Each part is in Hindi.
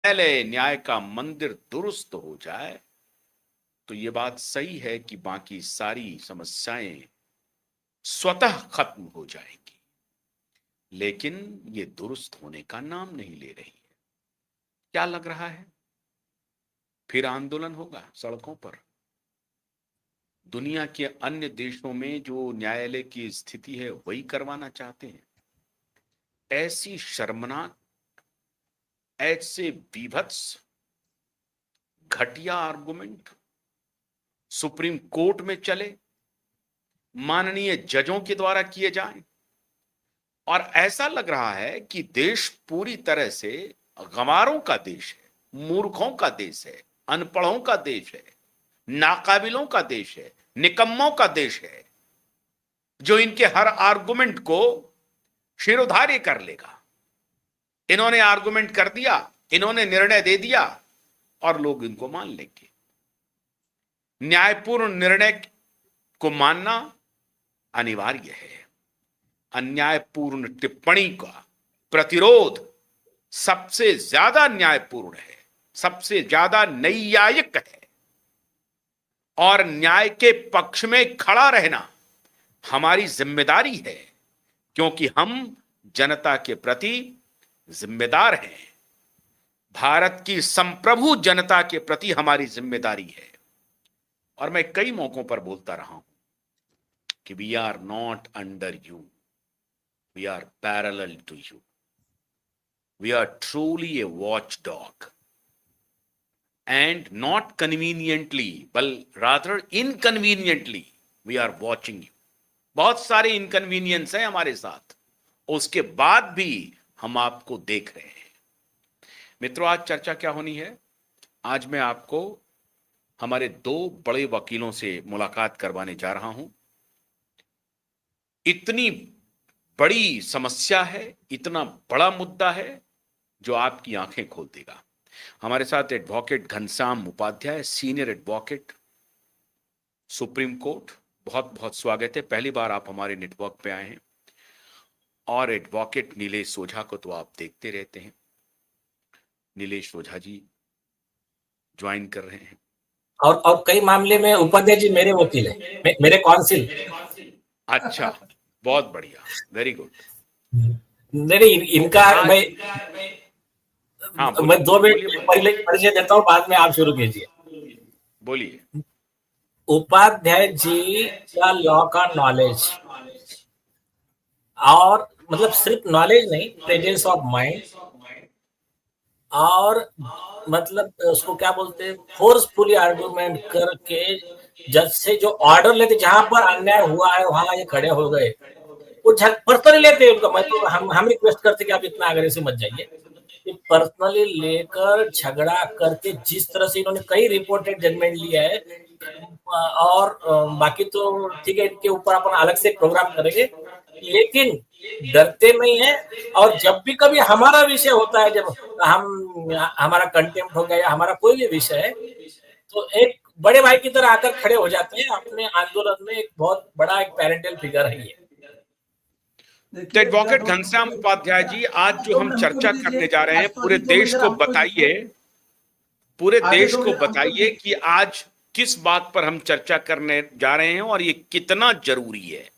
न्यायालय, न्याय का मंदिर दुरुस्त हो जाए तो ये बात सही है कि बाकी सारी समस्याएं स्वतः खत्म हो जाएंगी, लेकिन ये दुरुस्त होने का नाम नहीं ले रही है। क्या लग रहा है फिर आंदोलन होगा सड़कों पर? दुनिया के अन्य देशों में जो न्यायालय की स्थिति है वही करवाना चाहते हैं। ऐसी शर्मनाक, ऐसे विभत्स, घटिया आर्गुमेंट सुप्रीम कोर्ट में चले, माननीय जजों के द्वारा किए जाएं, और ऐसा लग रहा है कि देश पूरी तरह से गंवारों का देश है, मूर्खों का देश है, अनपढ़ों का देश है, नाकाबिलों का देश है, निकम्मों का देश है, जो इनके हर आर्गुमेंट को शिरोधार्य कर लेगा। इन्होंने आर्गुमेंट कर दिया, इन्होंने निर्णय दे दिया और लोग इनको मान लेंगे। न्यायपूर्ण निर्णय को मानना अनिवार्य है। अन्यायपूर्ण टिप्पणी का प्रतिरोध सबसे ज्यादा न्यायपूर्ण है, सबसे ज्यादा न्यायिक है, और न्याय के पक्ष में खड़ा रहना हमारी जिम्मेदारी है, क्योंकि हम जनता के प्रति जिम्मेदार हैं। भारत की संप्रभु जनता के प्रति हमारी जिम्मेदारी है। और मैं कई मौकों पर बोलता रहा हूं कि we are not under you, we are parallel to you, we are truly a watch dog, and not conveniently बल्कि rather inconveniently we are watching you. बहुत सारे इनकन्वीनियंस हैं हमारे साथ, उसके बाद भी हम आपको देख रहे हैं। मित्रों, आज चर्चा क्या होनी है? आज मैं आपको हमारे दो बड़े वकीलों से मुलाकात करवाने जा रहा हूं। इतनी बड़ी समस्या है, इतना बड़ा मुद्दा है जो आपकी आंखें खोल देगा। हमारे साथ advocate Ghanshyam Upadhyay, senior advocate, supreme court. बहुत बहुत स्वागत है, पहली बार आप हमारे नेटवर्क पे आए हैं। और एडवोकेट नीलेश ओझा को तो आप देखते रहते हैं। नीलेश ओझा जी ज्वाइन कर रहे हैं। और कई मामले में उपाध्याय जी मेरे वकील हैं, मेरे काउंसिल। अच्छा, बहुत बढ़िया, वेरी गुड। नहीं, इनका मैं हाँ, मैं बोलिए 2 मिनट बोलिए परिचय देता हूँ, बाद में आप शुरू कीजिए। बोलिए। उपाध्याय जी का लॉ का नॉलेज, और मतलब सिर्फ नॉलेज नहीं, प्रेजेंस ऑफ माइंड, और मतलब उसको क्या बोलते हैं, फोर्सफुली आर्गुमेंट करके जज से जो ऑर्डर लेते, जहां पर अन्याय हुआ है वहां ये खड़े हो गए, वो पर्सनली लेते हैं उनका। मैं तो हम रिक्वेस्ट करते कि आप इतना अग्रेसिव मत जाइए। पर्सनली लेकर झगड़ा करके जिस तरह से इन्होंने कई रिपोर्टेड जजमेंट लिया है, और बाकी तो ठीक है, इनके ऊपर अपन अलग से प्रोग्राम करेंगे, लेकिन डरते नहीं है। और जब भी कभी हमारा विषय होता है, जब हमारा कंटेम्प्ट हो गया या हमारा कोई भी विषय है, तो एक बड़े भाई की तरह आकर खड़े हो जाते हैं। अपने आंदोलन में एक बहुत बड़ा एक पैरेंटल फिगर है ये। तो एडवोकेट घनश्याम उपाध्याय जी, आज जो हम चर्चा करने जा रहे हैं, पूरे देश को बताइए, पूरे देश को बताइए कि आज किस बात पर हम चर्चा करने जा रहे हैं और ये कितना जरूरी है।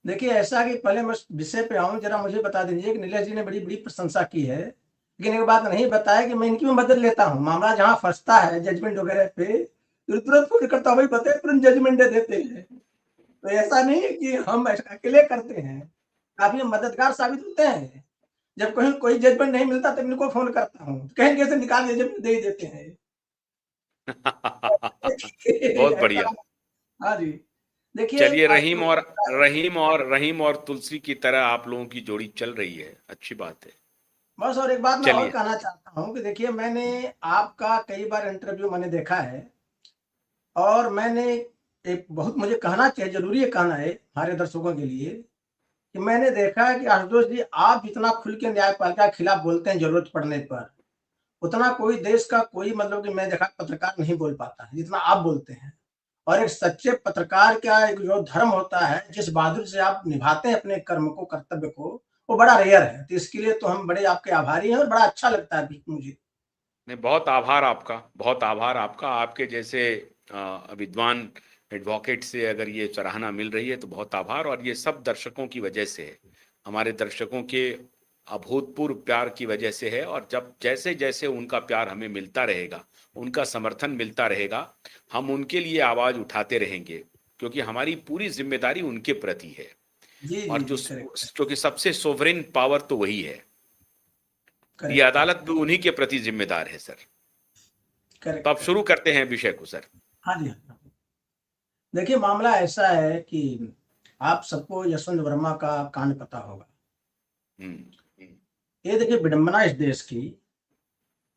देखिए, ऐसा कि पहले मैं विषय पे आऊं, जरा मुझे बता दीजिए कि नीलेश जी ने बड़ी बड़ी प्रशंसा की है, लेकिन एक बात नहीं बताया कि मैं इनकी भी मदद लेता हूं। मामला जहां फंसता है जजमेंट वगैरह पे, तो तुरंत फोन करता हूं, भाई बताए, तुरंत जजमेंट दे देते हैं। तो ऐसा नहीं है कि हम अकेले करते हैं, काफी मददगार साबित होते हैं। जब कहीं कोई जजमेंट नहीं मिलता तब इनको फोन करता हूँ, कहीं कैसे निकाल जजमेंट दे देते हैं। बहुत बढ़िया। हाँ जी, देखिए, चलिए, रहीम और तुलसी की तरह आप लोगों की जोड़ी चल रही है, अच्छी बात है। बस, और एक बात मैं और चलिए। कहना चाहता हूँ कि देखिए, मैंने आपका कई बार इंटरव्यू मैंने देखा है, और मैंने एक बहुत, मुझे कहना चाहिए, जरूरी है कहना है हमारे दर्शकों के लिए, कि मैंने देखा है कि आशुतोष जी, आप जितना खुल के न्यायपालिका के खिलाफ बोलते हैं जरूरत पड़ने पर, उतना कोई देश का कोई, मतलब कि मैं देखा पत्रकार नहीं बोल पाता है जितना आप बोलते हैं। और एक सच्चे पत्रकार का एक जो धर्म होता है, जिस बहादुर से आप निभाते हैं अपने कर्म को, कर्तव्य को, वो बड़ा रेयर है। तो इसके लिए तो हम बड़े आपके आभारी हैं और बड़ा अच्छा लगता है मुझे। नहीं, बहुत आभार आपका, बहुत आभार आपका। आपके जैसे विद्वान एडवोकेट से अगर ये सराहना मिल रही है तो बहुत आभार। और ये सब दर्शकों की वजह से है, हमारे दर्शकों के अभूतपूर्व प्यार की वजह से है। और जब जैसे जैसे उनका प्यार हमें मिलता रहेगा, उनका समर्थन मिलता रहेगा, हम उनके लिए आवाज उठाते रहेंगे, क्योंकि हमारी पूरी जिम्मेदारी उनके प्रति है। जी और जी जो जी, करेक्ट क्योंकि सबसे सोवरेन पावर तो वही है। ये करेक्ट अदालत करेक्ट भी उन्हीं के प्रति जिम्मेदार है सर। तो करेक्ट अब शुरू करेक्ट। करते हैं विषय को सर। हाँ जी हाँ। देखिए मामला ऐसा है कि आप सबको यशवंत वर्मा का कांड पता होगा। हम्म। ये देखिए विडंबना इस देश की,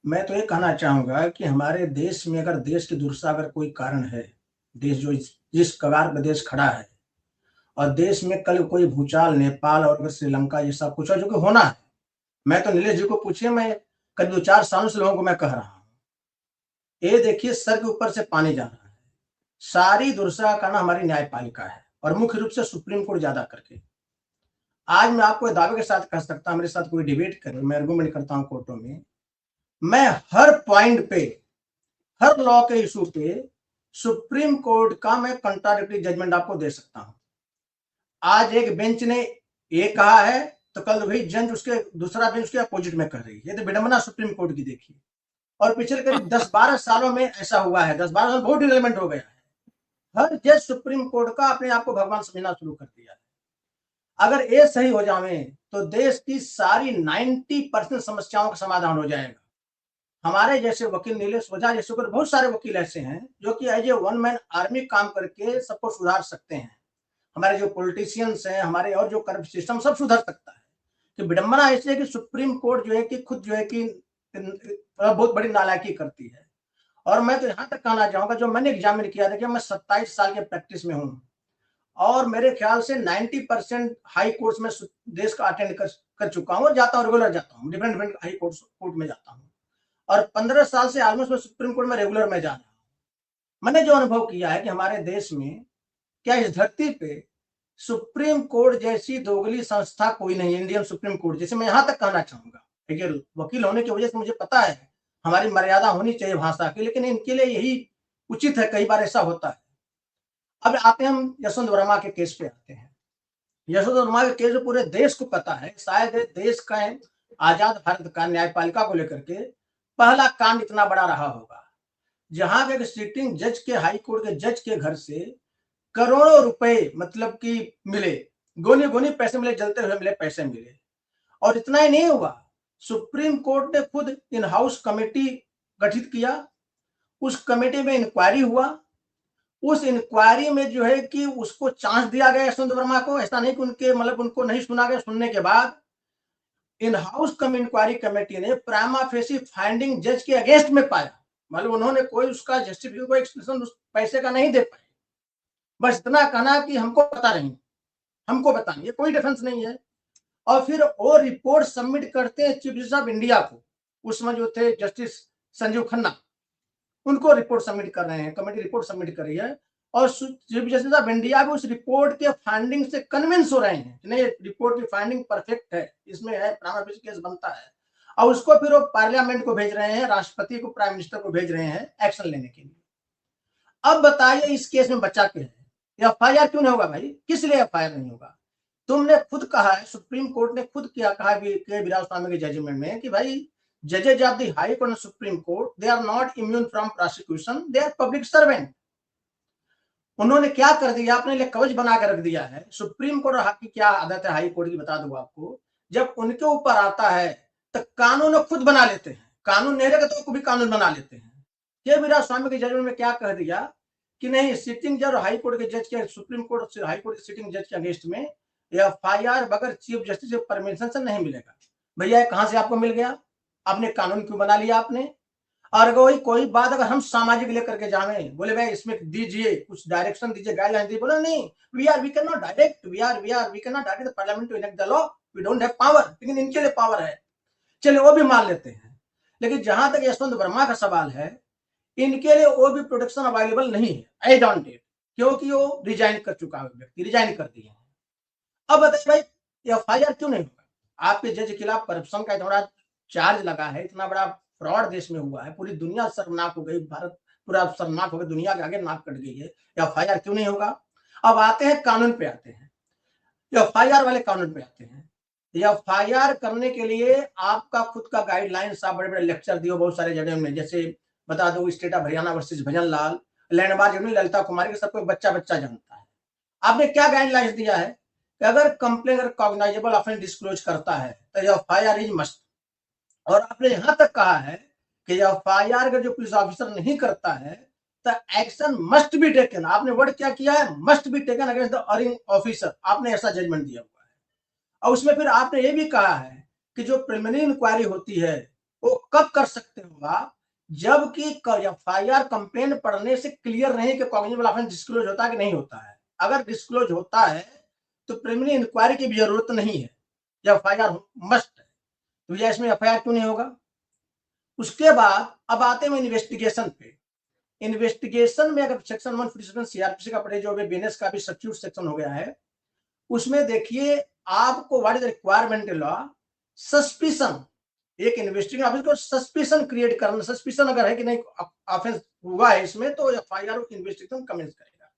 मैं तो ये कहना चाहूंगा कि हमारे देश में अगर देश की दुर्दशा अगर कोई कारण है, देश जो जिस कगार पर देश खड़ा है, और देश में कल कोई भूचाल नेपाल और श्रीलंका ये सब कुछ है जो कि होना है। मैं तो नीलेष जी को पूछिए, मैं करीब 2-4 सालों से लोगों को मैं कह रहा हूँ, ये देखिए सर के ऊपर से पानी जा रहा है। सारी दुर्दशा का कारण हमारी न्यायपालिका है और मुख्य रूप से सुप्रीम कोर्ट ज्यादा करके। आज मैं आपको दावे के साथ कह सकता हूं, मेरे साथ कोई डिबेट करे, मैं आर्गुमेंट करता हूं कोर्टों में, मैं हर पॉइंट पे, हर लॉ के इशू पे सुप्रीम कोर्ट का मैं कंट्राडिक्टरी जजमेंट आपको दे सकता हूं। आज एक बेंच ने ये कहा है तो कल वही जज उसके दूसरा बेंच उसके अपोजिट में कह रही है। ये तो विडंबना सुप्रीम कोर्ट की देखिए। और पिछले करीब 10-12 सालों में ऐसा हुआ है, 10-12 साल बहुत डिवेलपमेंट हो गया है। हर जज सुप्रीम कोर्ट का अपने आप को भगवान समझना शुरू कर दिया है। अगर ये सही हो जाए तो देश की सारी 90% समस्याओं का समाधान हो जाएगा। हमारे जैसे वकील नीलेष ओझा जैसे बहुत सारे वकील ऐसे हैं जो कि as a one man army काम करके सबको सुधार सकते हैं। हमारे जो पॉलिटिशियंस हैं, हमारे और जो करप्ट सिस्टम सब सुधर सकता है। तो विडंबना ऐसी है कि सुप्रीम कोर्ट जो है कि खुद जो है कि बहुत बड़ी नालायकी करती है। और मैं तो यहाँ तक कहना चाहूंगा, जो मैंने एग्जामिन किया, देखिए मैं 27 साल के प्रैक्टिस में हूँ और मेरे ख्याल से 90% हाई कोर्ट्स में देश का अटेंड कर चुका हूँ और जाता हूँ, रेगुलर जाता हूँ, डिफरेंट डिफरेंट हाई कोर्ट में जाता हूँ। और 15 साल से ऑलमोस्ट मैं सुप्रीम कोर्ट में रेगुलर में जा रहा हूँ। मैंने जो अनुभव किया है कि हमारे देश में क्या इस धरती पे सुप्रीम कोर्ट जैसी दोगली संस्था कोई नहीं है। इंडियन सुप्रीम कोर्ट जैसे, मैं यहां तक कहना चाहूंगा, देखिए वकील होने की वजह से मुझे पता है हमारी मर्यादा होनी चाहिए भाषा की, लेकिन इनके लिए यही उचित है, कई बार ऐसा होता है। अब आते हैं हम यशवंत वर्मा के केस पे आते हैं। यशवंत वर्मा के केस पूरे देश को पता है, शायद देश का आजाद भारत का न्यायपालिका को लेकर के पहला कांड इतना बड़ा रहा होगा, जहां पे सिटिंग जज के, हाई कोर्ट के जज के घर से करोड़ों रुपए मतलब कि मिले, गोनी गोनी पैसे मिले, जलते हुए मिले पैसे मिले। और इतना ही नहीं हुआ, सुप्रीम कोर्ट ने खुद इन हाउस कमेटी गठित किया, उस कमेटी में इंक्वायरी हुआ, उस इंक्वायरी में जो है कि उसको चांस दिया गया यशवंत वर्मा को। ऐसा नहीं कि उनके मतलब उनको नहीं सुना गया, सुनने के बाद इन हाउस इंक्वायरी कमेटी ने प्राइमा फेसी फाइंडिंग जज के अगेंस्ट में पाया। मतलब उन्होंने कोई उसका जस्टिफिकेशन, कोई एक्सप्लेनेशन उस पैसे का नहीं दे पाए। बस इतना कहना कि हमको पता नहीं, हमको पता नहीं, ये कोई डिफरेंस नहीं है। और फिर वो रिपोर्ट सबमिट करते हैं चीफ जस्टिस ऑफ इंडिया को, उसमें जो थे जस्टिस संजीव खन्ना, उनको रिपोर्ट सबमिट कर रहे हैं, कमेटी रिपोर्ट सबमिट कर रही है। और चीफ जस्टिस ऑफ इंडिया भी उस रिपोर्ट के फाइंडिंग से कन्विंस हो रहे हैं कि नहीं, रिपोर्ट की फाइंडिंग परफेक्ट है, इसमें है, प्राइमा फेसी केस बनता है। और उसको फिर वो पार्लियामेंट को भेज रहे हैं, राष्ट्रपति को, प्राइम मिनिस्टर को भेज रहे हैं एक्शन लेने के लिए। अब बताइए इस केस में बचा क्या है? एफआईआर क्यों नहीं होगा भाई? किस लिए एफआईआर नहीं होगा? तुमने खुद कहा है, सुप्रीम कोर्ट ने खुद किया, कहा के वीरास्वामी के जजमेंट में कि भाई जजेज of the high court and supreme court they are not immune from prosecution, they are public servant. उन्होंने क्या कर दिया, अपने लिए कवच बना कर रख दिया है। सुप्रीम कोर्ट और की क्या आदत है हाई कोर्ट की, बता दूं आपको, जब उनके ऊपर आता है तो कानून खुद बना लेते हैं, कानून नहीं रहेगा तो भी कानून बना लेते हैं। के वीरास्वामी के जजमेंट में क्या कह दिया कि नहीं, सिटिंग जज, हाई कोर्ट के जज के, सुप्रीम कोर्ट से हाई कोर्ट के सिटिंग जज के अगेंस्ट में एफआईआर बगैर चीफ जस्टिस के परमिशन से नहीं मिलेगा। भैया कहां से आपको मिल गया? आपने कानून क्यों बना लिया आपने? और अगर कोई बात अगर हम सामाजिक लेकर के जावे, बोले भाई इसमें दीजिए, कुछ डायरेक्शन दीजिए, गाइडलाइन दीजिए, बोला नहीं, we can not direct, we can not direct the parliament to enact the law, we don't have power. लेकिन इनके लिए पावर है, चलिए वो भी मान लेते हैं। लेकिन जहां तक यशवंत वर्मा का सवाल है, इनके लिए वो भी प्रोटेक्शन अवेलेबल नहीं है, आई डोंट इट, क्योंकि वो रिजाइन कर चुका है, व्यक्ति रिजाइन कर दिए हैं। अब बताइए भाई एफआईआर क्यों नहीं होगा? आपके जज के खिलाफ करप्शन का इतना बड़ा चार्ज लगा है, इतना बड़ा फ्रॉड देश में हुआ है, पूरी दुनिया शर्मनाक हो गई, भारत पूरा शर्मनाक हो गया, दुनिया के आगे नाक कट गई है। एफआईआर क्यों नहीं होगा? अब आते हैं कानून पे, आते हैं एफआईआर वाले कानून पे आते हैं। एफआईआर करने के लिए आपका खुद का गाइडलाइंस, आप बड़े बड़े लेक्चर दिए बहुत सारे जगह में, जैसे बता दो state of Haryana versus Bhajan Lal, landmark Lalita Kumari के, सबको बच्चा बच्चा जानता है। आपने क्या गाइडलाइंस दिया है कि अगर कंप्लेन अगर कॉग्नाइजेबल ऑफेंस डिस्क्लोज करता है तो एफआईआर इज मस्ट। और आपने यहां तक कहा है कि एफआईआर अगर जो पुलिस ऑफिसर नहीं करता है तो एक्शन मस्ट बी टेकन। आपने वर्ड क्या किया है? Must be taken against the earning officer. आपने ऐसा जजमेंट दिया हुआ है। और उसमें फिर आपने ये भी कहा है कि जो प्रिलिमिनरी इंक्वायरी होती है वो कब कर सकते हो आप? जबकि एफआईआर कंप्लेन पढ़ने से क्लियर नहीं कि कॉग्निजेबल ऑफेंस डिस्क्लोज होता है कि नहीं होता है। अगर डिस्क्लोज होता है तो प्रिलिमिनरी इंक्वायरी की भी जरूरत नहीं है, एफआईआर मस्ट है। तो भैया इसमें एफआईआर क्यों नहीं होगा? उसके बाद अब आते हैं इन्वेस्टिगेशन पे। इन्वेस्टिगेशन में अगर सेक्शन 147 सीआरपीसी का पढ़े, जो बीएनएस का भी सब्स्टिट्यूट सेक्शन हो गया है, उसमें देखिए आपको what is the requirement law, suspicion. एक इन्वेस्टिगेशन ऑफिस को सस्पिशन क्रिएट करना, सस्पिशन अगर है कि नहीं ऑफेंस हुआ है इसमें, तो एफआईआर इन्वेस्टिगेशन कमेंस करेगा।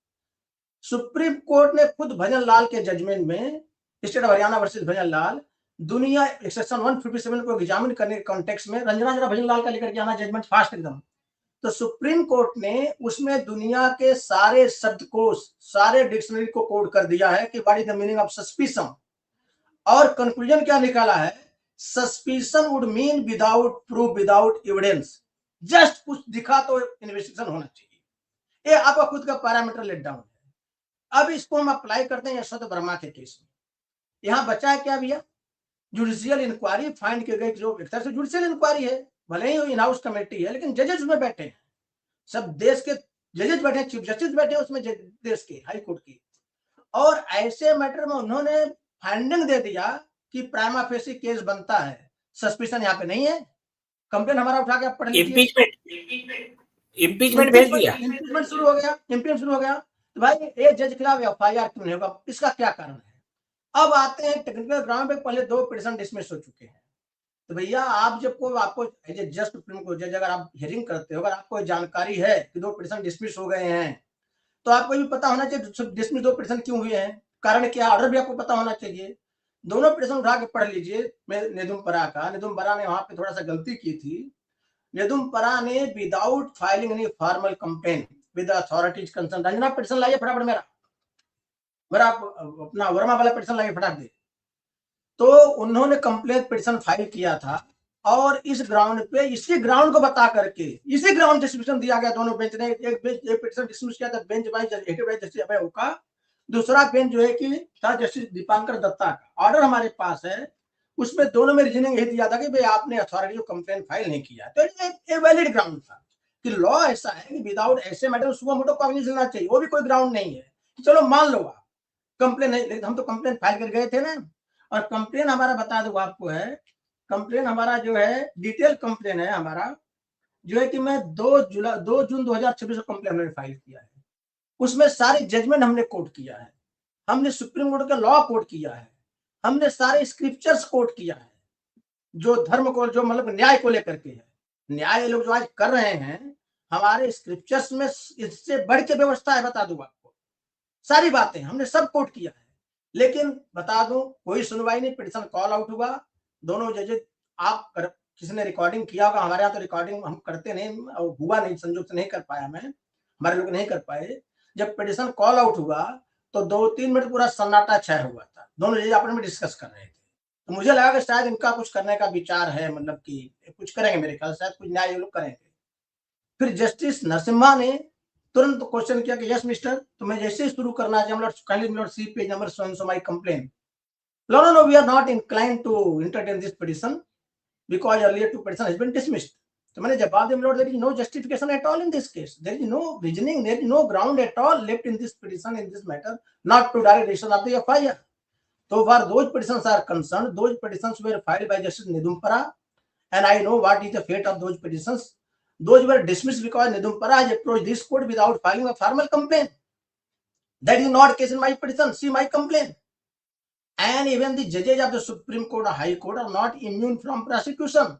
सुप्रीम कोर्ट ने खुद भजन लाल के जजमेंट में, state of Haryana versus Bhajan लाल, दुनिया सेक्शन 157 को एग्जामिन करने के कॉन्टेक्स्ट में, रंजना जरा भजन लाल का लेकर के आना जजमेंट फास्ट एकदम। तो सुप्रीम कोर्ट ने उसमें दुनिया के सारे शब्दकोश, सारे डिक्शनरी को कोड कर दिया है कि what is the meaning of suspicion. और कंक्लूजन क्या निकाला है? Suspicion would mean without proof, without evidence, just कुछ दिखा तो इन्वेस्टिगेशन होना चाहिए। ये आपका खुद का पैरामीटर लेट डाउन है। अब इसको हम अप्लाई करते हैं यशवंत वर्मा के केस में। यहां बचा है क्या भैया? जुडिशियल इंक्वायरी फाइंड किए गए, जो एक तरह से जुडिशियल इंक्वायरी है, भले ही इन हाउस कमेटी है, लेकिन जजेस उसमें बैठे हैं, सब देश के जजेस बैठे हैं, चीफ जस्टिस बैठे हैं उसमें देश के हाई कोर्ट की। और ऐसे मैटर में उन्होंने फाइंडिंग दे दिया कि प्राइमा फेसी केस बनता है, सस्पिशन यहाँ पे नहीं है। कंप्लेन हमारा उठा के आप पढ़ लीजिए, इम्पीचमेंट भेज दिया, इम्पीचमेंट शुरू हो गया, इम्पीचमेंट शुरू हो गया। तो भाई ये जज के खिलाफ एफआईआर क्यों नहीं होगा? इसका क्या कारण है? अब आते हैं टेक्निकल ग्राउंड पे, पहले 2 पिटीशन डिसमिस हो चुके हैं। तो भैया आप जब को आपको जस्ट सुप्रीम कोर्ट जज अगर आप हियरिंग करते हो, अगर आपको जानकारी है कि 2 पिटीशन डिसमिस हो गए हैं, तो आपको भी पता होना चाहिए डिसमिस 2 पिटीशन क्यों हुए हैं, कारण क्या, ऑर्डर भी आपको पता होना चाहिए। दोनों पिटीशन उठा के पढ़ लीजिए नेदुमपरा का। नेदुमपरा ने वहां पे थोड़ा सा गलती की थी। नेदुमपरा ने without filing any formal complain with authorities concern, Ranjana petition लाइए फटाफट, मेरा अपना वर्मा वाला पिटीशन लाइए फटाफट दे। तो उन्होंने कंप्लेन पिटीशन फाइल किया था, और इस ग्राउंड पे, इसी ग्राउंड को बता करके, इसी ग्राउंड डिस्ट्रीब्यूशन दिया गया दोनों बेंच ने। एक पिटीशन डिसमिस किया था बेंच बाय जस्टिस अभय ओका, दूसरा बेंच जो है कि था जस्टिस दीपांकर दत्ता का। ऑर्डर हमारे पास है, उसमें दोनों में रीजनिंग यही दिया था कि भाई आपने अथॉरिटी को कंप्लेन फाइल नहीं किया। तो ये वैलिड ग्राउंड था कि लॉ ऐसा है कि विदाउट ऐसे मैटर सुबह मोटो कॉग्निशन लेना चाहिए, वो भी कोई ग्राउंड नहीं है। चलो मान लो आप कंप्लेन नहीं, लेकिन हम तो कंप्लेन फाइल कर गए थे ना। और कंप्लेन हमारा बता दो आपको है, कंप्लेन हमारा जो है डिटेल कंप्लेन है हमारा, जो है कि मैं 2 जून 2026 को कंप्लेन हमने फाइल किया है। उसमें सारे जजमेंट हमने कोट किया है, हमने सुप्रीम कोर्ट का लॉ कोट किया है, हमने सारे स्क्रिप्चर्स कोट किया है, जो धर्म को, जो मतलब न्याय को लेकर के है। न्याय लोग जो आज कर रहे हैं, हमारे स्क्रिप्चर्स में इससे बढ़ के व्यवस्था है, बता दूं आपको, सारी बातें हमने सब कोट किया है। लेकिन बता दूं कोई सुनवाई नहीं, पिटीशन कॉल आउट हुआ, दोनों जजेस, आप किसी ने रिकॉर्डिंग किया होगा, हमारे यहाँ तो रिकॉर्डिंग हम करते नहीं, हुआ नहीं, संयोग से नहीं कर पाया मैं, हमारे लोग नहीं कर पाए। जब पिटीशन कॉल आउट हुआ तो 2-3 मिनट पूरा सन्नाटा छाया हुआ था, दोनों जज आपस में डिस्कस कर रहे थे। तो मुझे लगा कि शायद इनका कुछ करने का विचार है, मतलब कि कुछ करेंगे, मेरे ख्याल शायद कुछ न्याय लोग करेंगे। फिर जस्टिस नरसिम्हा ने तुरंत क्वेश्चन किया कि यस मिस्टर, तुम्हें जैसे ही शुरू करना चाहिए, kindly C page number so and so my complain. No, we are not inclined to entertain this petition because earlier 2 petition has been dismissed. तो मैंने जवाब दिया, there is no justification at all in this case, there is no reasoning, there is no ground at all left in this petition, in this matter, not to direct registration of the FIR. So far those petitions are concerned, those petitions were filed by Justice Nedumpara, and I know what is the fate of those petitions. Those were dismissed because Nedumpara has approached this court without filing a formal complaint. That is not case in my petition. See my complaint. and even the judges of the Supreme Court or High Court are not immune from prosecution.